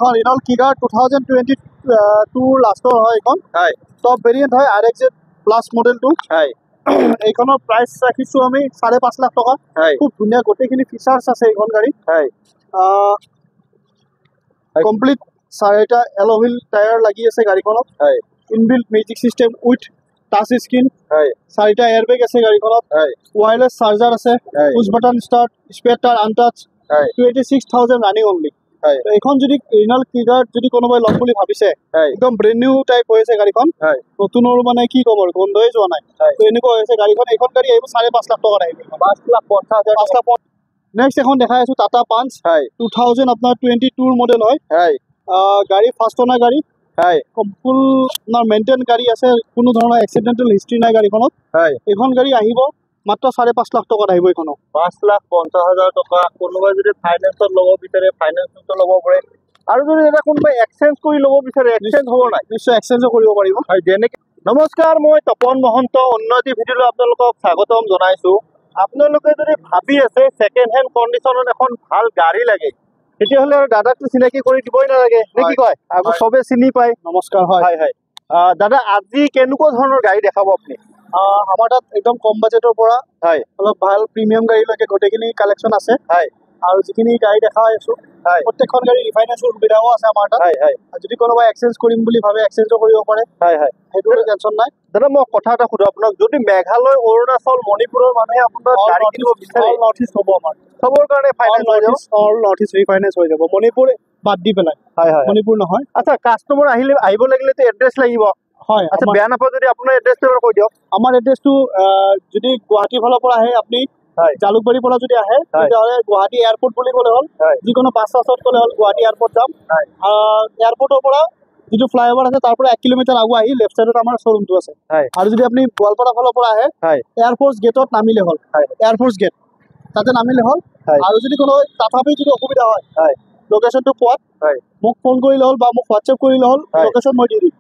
এখন ৰিনল্ট কিগাৰ 2022 লাষ্টৰ হয় এখন টপ ভেৰিয়েণ্ট হয় RXZ প্লাছ মডেলটো এইখনৰ প্ৰাইচ ৰাখিছোঁ আমি 5.5 লাখ টকা খুব ধুনীয়া গোটেইখিনি ফিচাৰ্ছ আছে এইখন গাড়ী কমপ্লিট 4টা এল'হুইল টায়াৰ লাগি আছে গাড়ীখনত inbuilt music system with touch screen 4টা এয়াৰবেগ আছে গাড়ীখনত ৱায়াৰলেছ চাৰ্জাৰ আছে push button start spare tyre untouched 26,000 running only এইখন যদি ৰিনল্ট কিগাৰ যদি কোনোবাই ল'ম বুলি ভাবিছে একদম ব্ৰেণ্ড নিউ টাইপ হৈ আছে গাড়ীখন নতুনৰ মানে কি ক'ব আৰু গন্ধই যোৱা নাই তো এনেকুৱা হৈছে গাড়ীখন এইখন গাড়ী আহিব 5.5 লাখ টকাত আহিব 5,50,000 নেক্সট এখন দেখাই আছো টাটা পাঞ্চ 2000 আপোনাৰ 22 মডেল হয় গাড়ী ফাৰ্ষ্ট অনাৰ গাড়ী ফুল আপোনাৰ মেইনটেইন গাড়ী আছে কোনো ধৰণৰ এক্সিডেণ্টেল হিষ্ট্ৰী নাই গাড়ীখনত এইখন গাড়ী আহিব মাত্ৰ 5.5 লাখ টকাত আহিব এইখনো 5,50,000 টকা কোনোবাই যদি ফাইনেন্সত ল'ব বিচাৰে ফাইনেন্সতো ল'ব পাৰে আৰু যদি এটা কোনোবাই এক্সচেঞ্জ কৰি ল'ব বিচাৰে এক্সচেঞ্জ হ'ব নাই নিশ্চয় এক্সচেঞ্জো কৰিব পাৰিব যেনেকৈ নমস্কাৰ মই তপন মহন্ত অন্য এটি ভিডিঅ'লৈ আপোনালোকক স্বাগতম জনাইছোঁ আপোনালোকে যদি ভাবি আছে ছেকেণ্ড হেণ্ড কণ্ডিশ্যনত এখন ভাল গাড়ী লাগে তেতিয়াহ'লে আৰু দাদাকটো চিনাকি কৰি দিবই নালাগে নে কি কয় আকৌ চবে চিনি পায় নমস্কাৰ হয় দাদা আজি কেনেকুৱা ধৰণৰ গাড়ী দেখাব আপুনি আমাৰ তাত একদম কম বাজেটৰ পৰা অলপ ভাল প্ৰিমিয়াম গাড়ীলৈকে গোটেইখিনি কালেকশ্যন আছে আৰু যিখিনি গাড়ী দেখাই আছো প্ৰত্যেকখন গাড়ী ৰিফাইনেন্সৰ সুবিধাও আছে আমাৰ তাত যদি কোনোবাই এক্সচেঞ্জ কৰিম বুলি ভাবে এক্সচেঞ্জো কৰিব পাৰে সেইটো টেনশ্যন নাই দাদা মই কথা এটা সুধো আপোনাক যদি মেঘালয় অৰুণাচল মণিপুৰৰ মানুহে আপোনাৰ গাড়ী কিনিব বিচাৰে নৰ্থ ইষ্ট হ'ব আমাৰ চবৰ কাৰণে ফাইনেন্স হৈ যাব নৰ্থ ইষ্ট ৰিফাইনেন্স হৈ যাব মণিপুৰ বাদ দি পেলাই মণিপুৰ নহয় আচ্ছা কাষ্টমাৰ আহিব লাগিলেতো এড্ৰেছ লাগিব হয় আচ্ছা বেয়া নাপায় যদি আপোনাৰ এড্ৰেছটো এবাৰ কৈ দিয়ক আমাৰ এড্ৰেছটো যদি গুৱাহাটীৰ ফালৰ পৰা আহে আপুনি জালুকবাৰীৰ পৰা যদি আহে তেতিয়াহ'লে গুৱাহাটী এয়াৰপৰ্ট বুলি ক'লে হ'ল যিকোনো বাছ চাছত ক'লে হ'ল গুৱাহাটী এয়াৰপৰ্ট যাম এয়াৰপৰ্টৰ পৰা যিটো ফ্লাইঅভাৰ আছে তাৰ পৰা 1 কিলোমিটাৰ আগুৱাই আহি লেফ্ট চাইডত আমাৰ শ্বৰুমটো আছে আৰু যদি আপুনি গোৱালপাৰা ফালৰ পৰা আহে এয়াৰফৰ্চ গেটত নামিলে হ'ল এয়াৰফৰ্চ গেট তাতে নামিলে হ'ল আৰু যদি কোনো তথাপি যদি অসুবিধা হয় লোকেশ্যনটো পোৱাত মোক ফোন কৰিলে হ'ল বা মোক হোৱাটছএপ কৰিলে হ'ল লোকেশ্যন মই দি দিম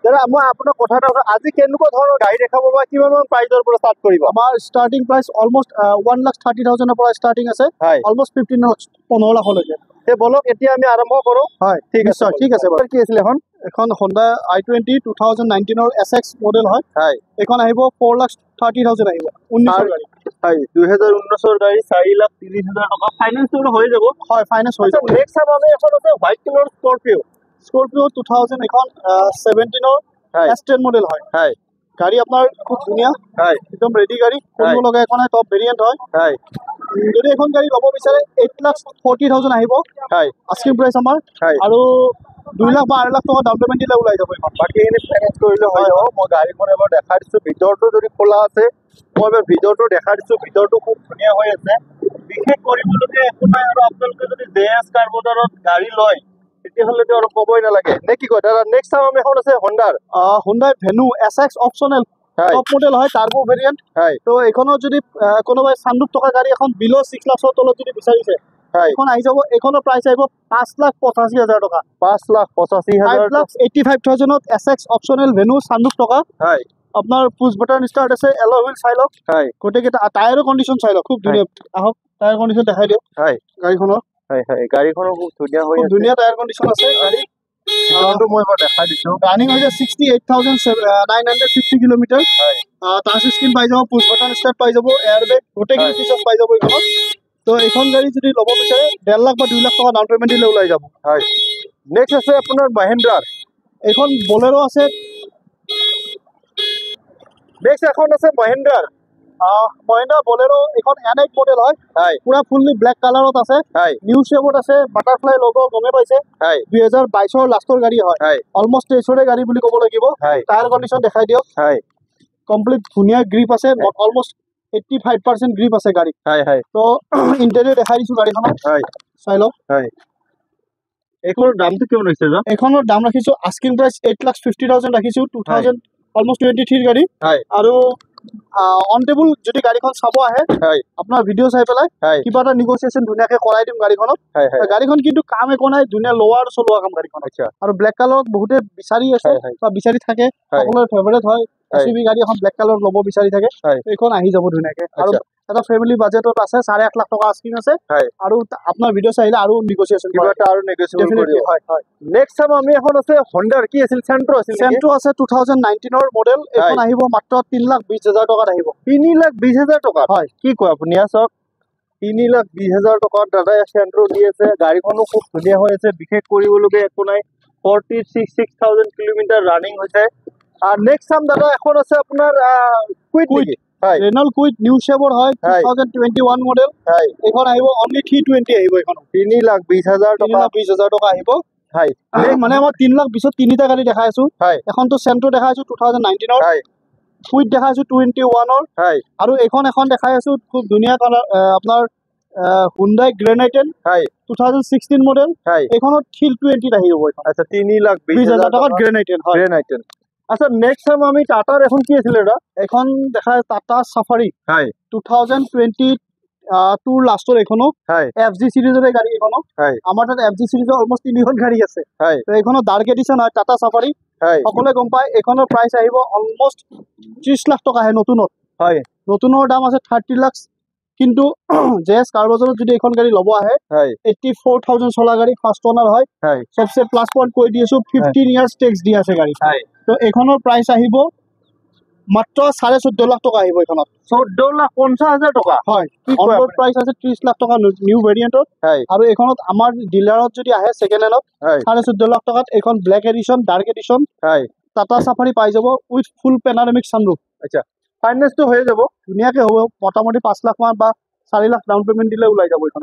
দাদা মই আপোনাক কথা এটা কৈছোঁ আজি কেনেকুৱা ধৰণৰ গাড়ী দেখাব বা কিমানমান প্ৰাইজৰ পৰা ষ্টাৰ্ট কৰিব আমাৰ ষ্টাৰ্টিং প্ৰাইচ অলমষ্ট 1,30,000 পৰা ষ্টাৰ্টিং আছে অলমষ্ট 15 লাখলৈকে বলক এতিয়া আমি আৰম্ভ কৰোঁ ঠিক আছে বাৰু কি আছিলে এখন Honda i20 2019 SX মডেল হয় এইখন আহিব 4,30,000 আহিব 19 গাড়ী 2019 গাড়ী 4,30,000 টকা ফাইনেন্সটো হৈ যাব ফাইনেন্স হৈ যাব নেক্সট চাম আমি এখন আছে হোৱাইট কালাৰ স্কৰপিঅ 2000 এখন 17 S10 মডেল হয় গাড়ী আপোনাৰ খুব ধুনীয়া একদম ৰেডি গাড়ী কৰিব লগা একো নাই টপ ভেৰিয়েণ্ট হয় যদি এখন গাড়ী ল'ব বিচাৰে 8,40,000 আহিব আস্কিং প্ৰাইচ আমাৰ আৰু 2 লাখ বা 8 লাখ টকা ডাউন পেমেণ্ট দিলে ওলাই যাব এখন বাকীখিনি ফাইনেন্স কৰিলে হৈ যাব মই গাড়ীখন এবাৰ দেখাই দিছোঁ ভিতৰটো যদি খোলা আছে মই এবাৰ ভিতৰটো দেখাই দিছোঁ ভিতৰটো খুব ধুনীয়া হৈ আছে বিশেষ কৰিবলগীয়া একো নাই আৰু আপোনালোকে যদি JS কাৰ বজাৰত গাড়ী লয় তেতিয়াহ'লেতো আৰু ক'বই নালাগে নে কি কয় দাদা নেক্সট টাইম এখন আছে Hyundai Venue SX optional top model হয় টাৰ্বো ভেৰিয়েণ্ট তো এইখনত যদি কোনোবাই চানৰুফ থকা গাড়ী এখন বিল' 6 লাখৰ তলত যদি বিচাৰিছে এখন আহি যাব এইখনৰ প্ৰাইচ আহিব 5,85,000 টকা 5,85,000 SX অপচনেল ভেনু চানৰুফ থকা আপোনাৰ পুছ বাটন ষ্টাৰ্ট আছে এল' হুইল চাই লওক গোটেইকেইটা টায়াৰৰ কণ্ডিশ্যন চাই লওক খুব ধুনীয়া আহক টায়াৰ কণ্ডিশ্যন দেখাই দিয়ক গাড়ীখনৰ গাড়ীখনো খুব ধুনীয়া হৈ ধুনীয়া টায়াৰ কণ্ডিশ্যন আছে গাড়ী মই এবাৰ দেখাই দিছোঁ ৰানিং হৈছে 68,950 কিলোমিটাৰ টাচ স্ক্ৰীন পাই যাব পুছ বাটন ষ্টাৰ্ট পাই যাব এয়াৰবেগ গোটেইখিনি ফিচাৰ্ছ পাই যাব এইখনত তো এইখন গাড়ী যদি ল'ব বিচাৰে 1.5 লাখ বা 2 লাখ টকা ডাউন পেমেণ্ট দিলে ওলাই যাব নেক্সট আছে আপোনাৰ মহিন্দ্ৰাৰ এইখন বলেৰো আছে নেক্সট এখন আছে মহিন্দ্ৰাৰ মহিন্দ্ৰা বলেৰো এখন NX মডেল হয় পুৰা ফুললি ব্লেক কালাৰত আছে নিউ শেপত আছে বাটাৰফ্লাই লগো গমে পাইছে 2022 লাষ্টৰ গাড়ী হয় অলমষ্ট 23 গাড়ী বুলি ক'ব লাগিব টায়াৰ কণ্ডিশ্যন দেখাই দিয়ক কমপ্লিট ধুনীয়া গ্ৰিপ আছে অলমষ্ট 85% গ্ৰিপ আছে গাড়ী তো ইণ্টেৰিয়ৰ দেখাই দিছোঁ গাড়ীখনত চাই লওক এইখনৰ দামটো কিমান হৈছে এইখনৰ দাম ৰাখিছোঁ আস্কিং প্ৰাইচ 8,50,000 ৰাখিছোঁ 2000 অলমষ্ট 23 গাড়ী আৰু অন টেবুল যদি গাড়ীখন চাব আহে আপোনাৰ ভিডিঅ' চাই পেলাই কিবা এটা নেগচিয়েশ্যন ধুনীয়াকৈ কৰাই দিম গাড়ীখনত গাড়ীখন কিন্তু কাম একো নাই ধুনীয়া লোৱাৰ চলোৱা কাম গাড়ীখন আৰু ব্লেক কালাৰত বহুতে বিচাৰি আছে বা বিচাৰি থাকে সকলোৰে ফেভাৰেট হয় এছইউভি গাড়ী এখন ব্লেক কালাৰ ল'ব বিচাৰি থাকে এইখন আহি যাব ধুনীয়াকে আৰু এটা ফেমিলি বাজেটত আছে 1.5 লাখ টকা আস্কিং আছে আৰু আপোনাৰ ভিডিঅ' চাইলে আৰু নেগোচিয়েচন কিবা এটা আৰু নেগোচিয়েবল কৰিব হয় হয় নেক্সট টাইম আমি এখন আছে হন্ডাৰ কি আছিল চেন্ট্ৰো আছিল চেন্ট্ৰো আছে 2019 ৰ মডেল এখন আহিব মাত্ৰ 3,20,000 টকাত আহিব 3,20,000 টকা হয় কি কয় আপুনি চাওক 3,20,000 টকাত দাদা চেন্ট্ৰো দি আছে গাড়ীখনো খুব ধুনীয়া হৈ আছে বিশেষ কৰিবলগীয়া একো নাই 46,000 কিলোমিটাৰ ৰানিং হৈছে আৰু নেক্সট টাইম দাদা এখন আছে আপোনাৰ কুইট ৰেনল্ট কুইট নিউ শেপৰ হয় 2021 মডেল এখন আহিব অনলি 320 আহিব এখন 3,20,000 টকা 3,20,000 টকা আহিব হয় মানে মই 3,20,000 তিনিটা গাড়ী দেখাই আছো এখনতো চেন্ট্ৰো দেখাই আছো 2019 ৰ কুইট দেখাই আছো 21 ৰ আৰু এখন দেখাই আছো খুব ধুনীয়া কালাৰ আপোনাৰ হুন্ডাই গ্ৰেনাইটেন 2016 মডেল এখনত 320 আহিব এখন আচ্ছা 3,20,000 টকাত গ্ৰেনাইটেন হয় গ্ৰেনাইটেন আচ্ছা নেক্সট টাইম আমি টাটাৰ এখন কি আছিল এটা এখন দেখাই টাটা সাফাৰি 2022 লাষ্টৰ এখনো FG সিৰিজৰ গাড়ী এখনো আমাৰ তাত FG সিৰিজৰ অলমোস্ট 3খন গাড়ী আছে তো এখনো ডাৰ্ক এডিশন হয় টাটা সাফাৰি সকলোৱে গম পায় এখনৰ প্ৰাইস আহিব অলমোস্ট 30 লাখ টকা হে নতুনৰ দাম আছে 30 লাখ কিন্তু জেএস কাৰ বজাৰত যদি এখন গাড়ী ল'ব আহে 84,000 চলা গাড়ী ফাৰ্স্ট ওনাৰ হয় সবচে প্লাস পইণ্ট কৈ দিছো 15 ইয়াৰ্স ট্যাক্স দি আছে গাড়ী তো এখনৰ প্ৰাইস আহিব মাত্ৰ 14.5 লাখ টকা আহিব এখনত 14,50,000 টকা হয় অনবোর্ড প্রাইস আছে 30 লাখ টকা নিউ ভেরিয়েন্টত আৰু এখনত আমাৰ ডিলাৰত যদি আহে সেকেন্ড হ্যান্ডত 14.5 লাখ টকাত এখন black edition dark edition Tata safari পাই যাব উইথ ফুল পেনারামিক সানরুফ আচ্ছা ফাইনেন্স তো হয়ে যাব ধুনীয়াকে হ'ব মোটামুটি 5 লাখ মান বা 4 লাখ ডাউন পেমেন্ট দিলে ওলাই যাব এখন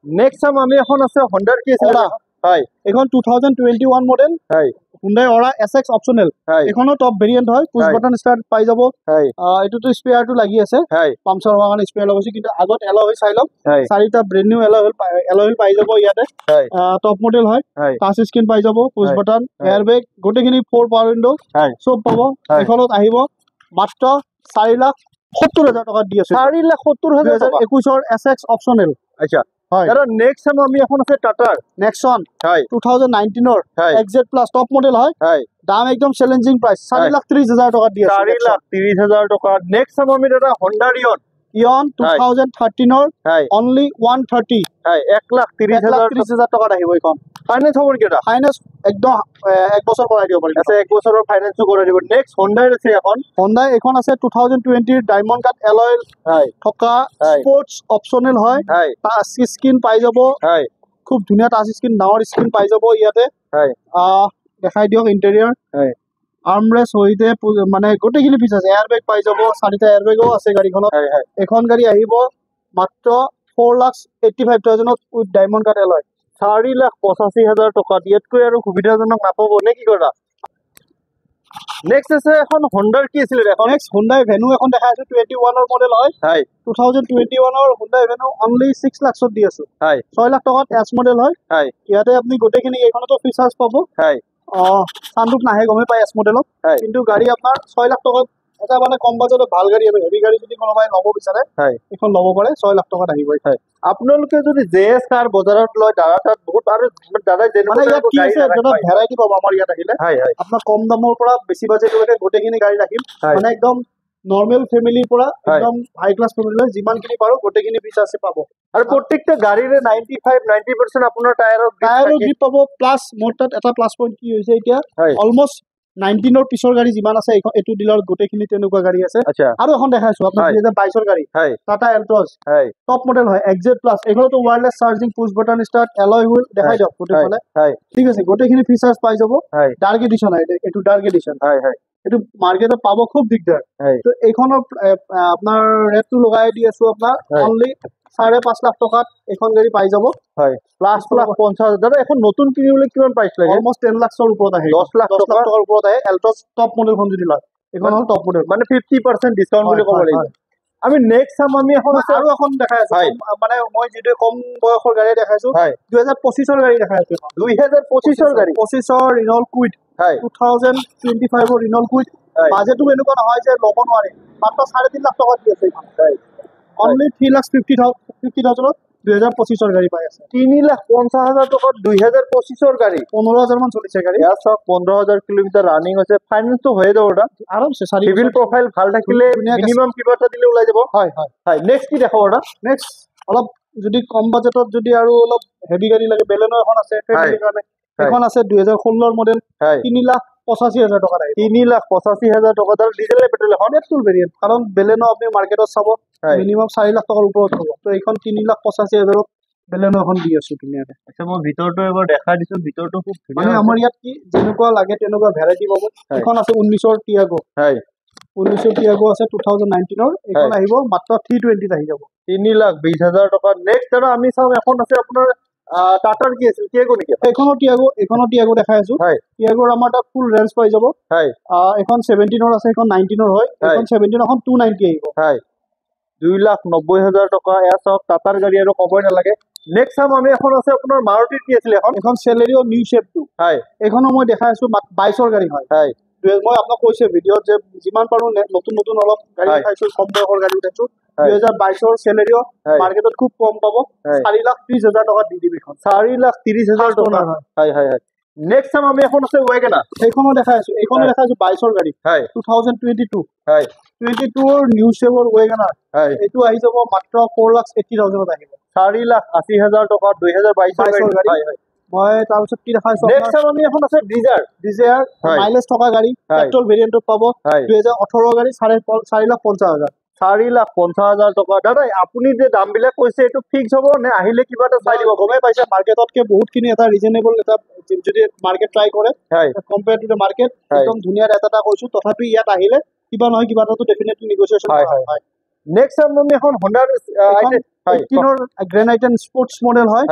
নেক্সট টাইম আমি এখন আছে হন্ডাৰ কি আছে এখন 2021 model Hyundai Aura SX optional এখনো টপ ভেরিয়েন্ট হয় পুশ বাটন স্টার্ট পাই যাব এটোটো স্পেয়ারটো লাগি আছে পামচার হোৱাৰ কাৰণে স্পেয়াৰ লাগিছে কিন্তু আগত এলয় হৈ চাই লওক চাৰিটা ব্র্যান্ড নিউ এলয় পাই যাব ইয়াতে টপ মডেল হয় টাচ স্ক্রিন পাই যাব পুশ বাটন এয়ারব্যাগ গোটেখিনি 4 পাৱাৰ উইন্ডো সব পাব এখনত আহিব মাত্ৰ 4,70,000 টকা দি আছে 4,70,000 21 ৰ SX অপশনাল আচ্ছা এৰ নেক্সট টাইম আমি এখন আছে টাটাৰ নেক্সন 2019 ৰ XZ প্লাস টপ মডেল হয় দাম একদম চ্যালেঞ্জিং প্রাইস 4,30,000 টাকা দি আছে 4,30,000 টাকা নেক্সট টাইম আমি এটা হন্ডা ইয়ন 2013 ৰ অনলি 130 1,30,000 টাকা আহিব এখন ফাইনেন্স হ'ব নেকি এটা ফাইনেন্স একদম এক বছৰ কৰাই দিব পাৰিম আছে এক বছৰৰ ফাইনেন্সও কৰাই দিব নেক্সট হন্ডাৰ আছে এখন আছে 2020 ডায়মন্ড কাট এলয় থকা স্পোর্টস অপশনাল হয় টাচ স্ক্রিন পাই যাব খুব ধুনীয়া টাচ স্ক্রিন ডাঙৰ স্ক্ৰিন পাই যাব ইয়াতে দেখাই দিয়ক ইন্টেৰিয়ৰ আৰ্মৰেস হইতে মানে গোটেখিনি ফিচাৰ আছে এয়াৰব্যাগ পাই যাব চাৰিটা এয়াৰব্যাগও আছে গাড়ীখনত এখন গাড়ী আহিব মাত্ৰ 4,85,000 উইথ ডায়মন্ড কাট এলয় 4,85,000 টকা দিয়াতকৈ আৰু সুবিধাজনক নাপাব নে কি কৰা নেক্সট আছে এখন হন্ডাৰ কি আছিল এখন নেক্সট হুন্ডাই ভেনু এখন দেখাই আছো 21 ৰ মডেল হয় 2021 ৰ হুন্ডাই ভেনু অনলি 6 লাখত দি আছো 6 লাখ টকাত এস মডেল হয় ইয়াতে আপনি গোটেখিনি এইখনতো ফিচার্স পাব সানরুফ নাহে গমে পাই এস মডেলত কিন্তু গাড়ী আপোনাৰ 6 লাখ টকাত এটা মানে কম বাজেটত ভাল গাড়ী আছে হেভি গাড়ী যদি কোনোবাই ল'ব বিচাৰে এখন ল'ব পাৰে 6 লাখ টকাত আহিব আপোনালোকে যদি জেএস কাৰ বজাৰত লয় দাদা তাত বহুত আৰু দাদা মানে ইয়াত কি আছে এটা ভেৰাইটি পাব আমাৰ ইয়াত আহিলে আপোনাৰ কম দামৰ পৰা বেছি বাজেটলৈকে গোটেখিনি গাড়ী ৰাখিম মানে একদম নৰ্মাল ফ্যামিলিৰ পৰা একদম হাই ক্লাস ফ্যামিলিলৈ যিমানখিনি পাৰো গোটেখিনি ফিচাৰ্স পাব আৰু প্ৰত্যেকটা গাড়ীৰে 95-90% আপোনাৰ টায়াৰৰ গ্ৰিপ পাব প্লাস মোৰ তাত এটা প্লাস পইণ্ট কি হৈছে এতিয়া অলমোস্ট 19 ৰ পিছৰ গাড়ী যিমান আছে এটো ডিলাৰত গোটেখিনি তেনেকুৱা গাড়ী আছে আৰু এখন দেখাইছো আপোনাৰ 2022 ৰ গাড়ী টাটা এল্ট্ৰছ টপ মডেল হয় XZ প্লাস এখনতো wireless charging push button start alloy wheel দেখাই দিয়ক গোটেইফালে ঠিক আছে গোটেখিনি ফিচাৰ্স পাই যাব ডাৰ্ক এডিশন হয় এটো ডাৰ্ক এডিশন এটো মাৰ্কেটত পাব খুব দিগদাৰ তো এইখনৰ আপোনাৰ ৰেটটো লগাই দি আছো আপোনাৰ অনলি 5.5 লাখ টকাত এখন গাড়ী পাই যাব প্লাস 50,000 দাদা এখন নতুন কিনিবলৈ কিমান প্রাইস লাগে অলমোস্ট 10 লাখৰ ওপৰত আহে 10 লাখ টকাৰ ওপৰত আহে এল্ট্ৰছ টপ মডেলখন যদি লয় এখন হল টপ মডেল মানে 50% ডিসকাউন্ট বুলি ক'ব লাগিব আমি নেক্সট টাইম আমি এখন আৰু এখন দেখাই আছো মানে মই যেটো কম বয়সৰ গাড়ী দেখাইছো 2025 ৰ গাড়ী দেখাই আছো 2025 ৰ গাড়ী 25 ৰ ৰিনল কুইট 2025 ৰ ৰিনল কুইট বাজেটটো এনেকুৱা নহয় যে ল'ব নোৱাৰে মাত্ৰ 3.5 লাখ টকা দি আছে অনলি 3,50,000 2025 গাড়ী পাই আছে 3,50,000 টকাত 2025 গাড়ী 15,000 মান চলিছে গাড়ী ইয়াৰ চক 15,000 কিলোমিটাৰ ৰানিং হৈছে ফাইনেন্সটো হৈ যাব এটা আৰামছে সিভিল প্ৰফাইল ভাল থাকিলে মিনিমাম কিবা এটা দিলে ওলাই যাব হয় হয় হয় নেক্সট কি দেখাব এটা নেক্সট অলপ যদি কম বাজেটত যদি আৰু অলপ হেভি গাড়ী লাগে বেলেনো এখন আছে ফেমিলিৰ কাৰণে এখন আছে 2016 মডেল 3,85,000 টকা আহিব 3,85,000 টকা তাৰ ডিজেল নে পেট্ৰল এখন পেট্ৰল ভেৰিয়েন্ট কাৰণ বেলেনো আপুনি মাৰ্কেটত চাব মিনিমাম 4 লাখ টকাৰ ওপৰত হ'ব তো এইখন 3,85,000 বেলেনো এখন দি আছো ধুনীয়াকে আচ্ছা মই ভিতৰটো এবাৰ দেখাই দিছো ভিতৰটো খুব ধুনীয়া মানে আমাৰ ইয়াত কি যেনেকুৱা লাগে তেনেকুৱা ভেৰাইটি পাব এখন আছে 19ৰ টিয়াগো হয় 19ৰ টিয়াগো আছে 2019ৰ এখন আহিব মাত্ৰ 320 আহি যাব 3,20,000 টকা নেক্সট আৰু আমি চাও এখন আছে আপোনাৰ টাটাৰ কি আছিল টিয়াগো নেকি এইখনৰ টিয়াগো দেখাই আছো টিয়াগোৰ আমাৰ তাত ফুল ৰেঞ্জ পাই যাব হয় এখন 17ৰ আছে এখন 19ৰ হয় এখন 17 এখন 290 আহিব হয় 2,90,000 টকা এয়া চাওক টাটাৰ গাড়ী আৰু ক'বই নালাগে নেক্সট চাম আমি এখন আছে আপোনাৰ মাৰুতিৰ কি আছিল এখন চেলেৰিও নিউ শেপ 2 হয় এইখনো মই দেখাই আছো 22ৰ গাড়ী হয় হয় মই আপোনাক কৈছে ভিডিঅ'ত যে যিমান পাৰো নতুন অলপ গাড়ী দেখাইছো কম বয়সৰ গাড়ী দেখাইছো 2022ৰ চেলেৰিও মাৰ্কেটত খুব কম পাব 4,30,000 টকা দি দিবি 4,30,000 টকা হয় হয় হয় নেক্সট চাম আমি এখন আছে ওয়াগনাৰ এইখনো দেখাই আছো 22ৰ গাড়ী হয় 2022 হয় 22ৰ নিউ শেপৰ ওয়াগনাৰ হয় এইটো আহি যাব মাত্ৰ 4,80,000 আহিব 4,80,000 টকা 2022ৰ গাড়ী হয় মই তাৰপিছত কি দেখাইছো নেক্সট টাইম আমি এখন আছে ডিজায়াৰ মাইলেজ থকা গাড়ী পেট্ৰল ভেৰিয়েন্টত পাব 2018 গাড়ী 4,50,000 4,50,000 টকা দাদা আপুনি যে দাম বিলাক কৈছে এইটো ফিক্স হ'ব নে আহিলে কিবা এটা চাই দিব গমে পাইছে মাৰ্কেটতকে বহুতখিনি এটা ৰিজনেবল এটা যদি মাৰ্কেট ট্ৰাই কৰে কম্পেয়াৰ টু দ্য মাৰ্কেট একদম ধুনীয়া ৰেট এটা কৈছো তথাপি ইয়াত আহিলে কিবা নহয় কিবা এটাতো ডেফিনেটলি নেগোচিয়েচন হয় নেক্সট টাইম আমি এখন হন্ডাৰ 18ৰ গ্ৰেণ্ড আইটেন স্পৰ্টছ মডেল হয়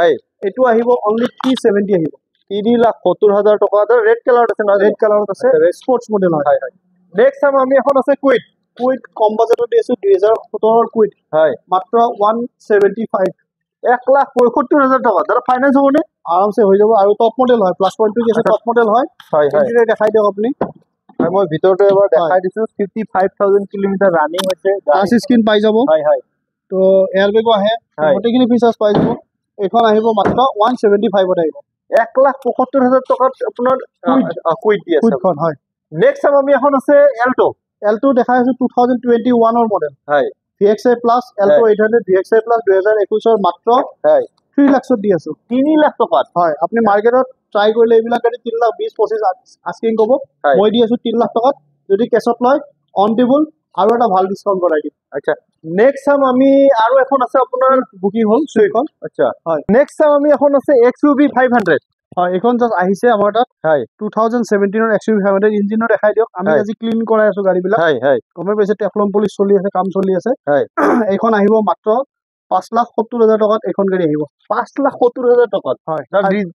এইটো আহিব অনলি 370 আহিব 3,70,000 টকা ৰেড কালাৰত আছে না ৰেড কালাৰত আছে স্পৰ্টছ মডেল হয় নেক্সট টাইম আমি এখন আছে কুইট কম বাজেটত দি আছো 2017ৰ কুইট হয় মাত্ৰ 175 1,65,000 টকা দাদা ফাইনেন্স হ'বনে আৰামছে হৈ যাব আৰু টপ মডেল হয় প্লাস পইণ্টটো কি আছে টপ মডেল হয় ইণ্টেৰিয়ৰ দেখাই দিয়ক আপুনি মই ভিতৰটো এবাৰ দেখাই দিছো 55,000 কিলোমিটাৰ ৰানিং হৈছে টাচ স্ক্ৰীন পাই যাব তো এয়াৰবেগো আহে গোটেইখিনি ফিচাৰ্ছ পাই যাব এখন আহিব মাত্ৰ 175 আহিব 1,75,000 টকাত আপোনাৰ কুইট দি আছে কুইটখন হয় নেক্সট টাইম আমি এখন আছে এল্টো দেখাই আছো 2021ৰ মডেল হয় VXI plus Alto 800 VXI plus 2021ৰ মাত্ৰ 3 লাখত দি আছো 3 লাখ টকাত হয় আপুনি মাৰ্কেটত ট্ৰাই কৰিলে এইবিলাক গাড়ী 3,20,25 আস্কিং ক'ব মই দি আছো 3 লাখ টকাত যদি কেছত লয় অন টেবল আৰু এটা ভাল ডিসকাউন্ট কৰাই দিম আচ্ছা নেক্সট টাইম আমি আৰু এখন আছে আপোনাৰ বুকিং হল সুইফটখন আচ্ছা হয় নেক্সট টাইম আমি এখন আছে XUV 500 হয় এখন জাস্ট আহিছে আমাৰ তাত হয় 2017ৰ XUV 500 ইঞ্জিনও দেখাই দিয়ক আমি আজি ক্লিন কৰাই আছো গাড়ীবিলাক হয় হয় গমে পাইছে টেফলন পলিশ চলি আছে কাম চলি আছে হয় এইখন আহিব মাত্ৰ 5,70,000 টকাত এখন গাড়ী আহিব 5,70,000 টকাত হয়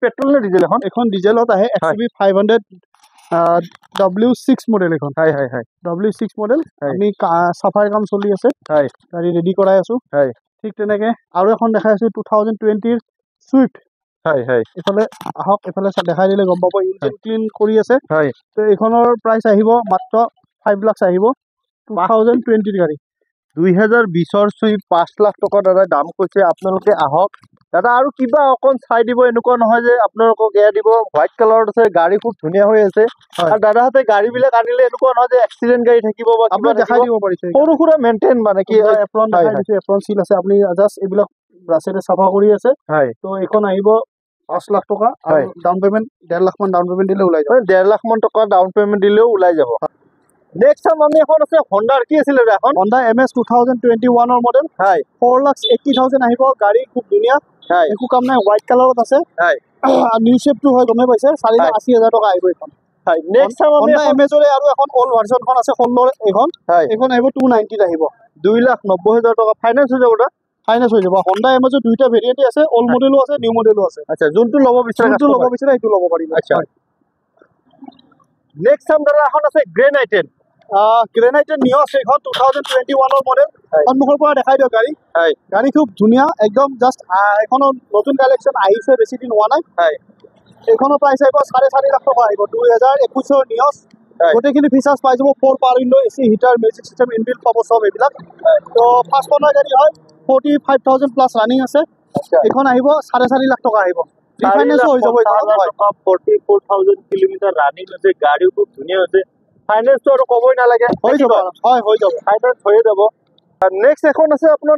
পেট্ৰল নে ডিজেল এখন ডিজেলত আহে XUV 500 W6 মডেল এখন হয় হয় হয় W6 মডেল আমি সাফাই কাম চলি আছে হয় গাড়ী ৰেডি কৰাই আছো হয় ঠিক তেনেকে আৰু এখন দেখাই আছো 2020ৰ সুইফট হয় হয় এফালে আহক এফালে দেখাই দিলে গম পাব ইঞ্জিন ক্লিন কৰি আছে হয় তো এইখনৰ প্ৰাইস আহিব মাত্ৰ 5 লাখ আহিব 2020ৰ গাড়ী 2020ৰ সুইফট 5 লাখ টকা দাদা দাম কৈছে আপোনালোকে আহক দাদা আৰু কিবা অকন চাই দিব এনেকুৱা নহয় যে আপোনালোকক এয়া দিব হোৱাইট কালাৰত আছে গাড়ী খুব ধুনীয়া হৈ আছে আৰু দাদাহঁতে গাড়ীবিলাক আনিলে এনেকুৱা নহয় যে এক্সিডেন্ট গাড়ী থাকিব বা আপুনি দেখাই দিব পাৰিছে সৰু সুৰা মেইনটেইন মানে কি এপ্ৰন দেখাই দিছে এপ্ৰন সিল আছে আপুনি জাস্ট এইবিলাক ব্ৰাছেৰে সাফা কৰি আছে হয় তো এখন আহিব 5 লাখ টকা আৰু ডাউন পেমেন্ট 1.5 লাখ মান ডাউন পেমেন্ট দিলে ওলাই যাব 1.5 লাখ মান টকা ডাউন পেমেন্ট দিলেও ওলাই যাব নেক্সট টাইম আমি এখন আছে হন্ডাৰ কি আছিল এখন হন্ডা MS 2021ৰ মডেল হয় 4,80,000 আহিব গাড়ী খুব ধুনীয়া হয় একো কাম নাই হোৱাইট কালাৰত আছে হয় নিউ শেপটো হয় গমে পাইছে 4,80,000 টকা আহিব এখন হয় নেক্সট টাইম আমি MS ৰ আৰু এখন অল ভাৰ্সনখন আছে 16 এখন হয় এখন আহিব 290 আহিব 2,90,000 টকা ফাইনান্স হৈ যাব না ফাইনান্স হৈ যাব হন্ডা MS ৰ দুইটা ভেৰিয়েন্ট আছে অল মডেলো আছে নিউ মডেলো আছে আচ্ছা যোনটো ল'ব বিচাৰে এইটো ল'ব পাৰিব আচ্ছা নেক্সট টাইম দাদা এখন আছে গ্ৰেণ্ড আইটেন নিয়স এখন 2021ৰ মডেল সন্মুখৰ পৰা দেখাই দিয়ক গাড়ী হয় গাড়ী খুব ধুনীয়া একদম জাস্ট এখন নতুন কালেকশন আহিছে বেছি দিন হোৱা নাই হয় এইখনৰ প্ৰাইস আহিব 4.5 লাখ টকা আহিব 2021ৰ নিয়স গোটেইখিনি ফিচাৰ্ছ পাই যাব 4 power window AC heater music system inbuilt পাব সব এইবিলাক তো ফাৰ্ষ্ট কৰ্নাৰ গাড়ী হয় 45,000 প্লাস ৰানিং আছে আচ্ছা এখন আহিব 4.5 লাখ টকা আহিব ৰিফাইনেন্স হৈ যাব এইখন 44,000 কিলোমিটাৰ ৰানিং হৈছে গাড়ী খুব ধুনীয়া হৈছে ফাইনেন্সটো আৰু ক'বই নালাগে হৈ যাব হয় হৈ যাব ফাইনেন্স হৈয়ে যাব নেক্সট এখন আছে আপোনাৰ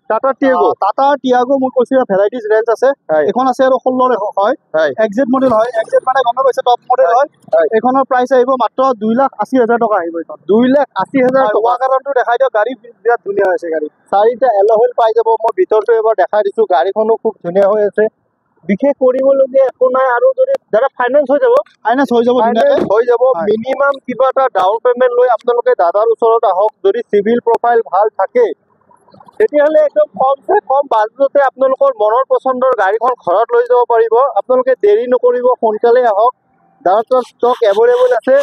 টাটা টিয়াগো টাটা টিয়াগো মোৰ কৈছে ভেৰাইটিজ ৰেঞ্জ আছে হয়। এখন আছে আৰু 16 হয় হয় এক্সেট মডেল হয় এক্সেট মানে গম পাইছে টপ মডেল হয় হয়। এখনৰ প্ৰাইচ আহিব মাত্ৰ 2,80,000 টকা আহিব এইখন 2,80,000 টকা ৱাকাৰণটো দেখাই দিয়ক গাড়ী বিৰাট ধুনীয়া হৈছে গাড়ী 4টা এল'হুইল পাই যাব মই ভিতৰটো এবাৰ দেখাই দিছো গাড়ীখনো খুব ধুনীয়া হৈ আছে বিশেষ কৰিবলগীয়া একো নাই আৰু যদি দাদা ফাইনেন্স হৈ যাব ফাইনেন্স হৈ যাব ধুনীয়াকৈ ফাইনেন্স হৈ যাব হয়। মিনিমাম কিবা এটা ডাউন পেমেন্ট লৈ আপোনালোকে দাদাৰ ওচৰত আহক যদি চিভিল প্ৰফাইল ভাল থাকে তেতিয়াহ'লে একদম কমছে কম বাজেটতে আপোনালোকৰ মনৰ পচন্দৰ গাড়ীখন ঘৰত লৈ যাব পাৰিব আপোনালোকে দেৰি নকৰিব সোনকালে আহক দাদাৰ ষ্টক এভেইলেবল আছে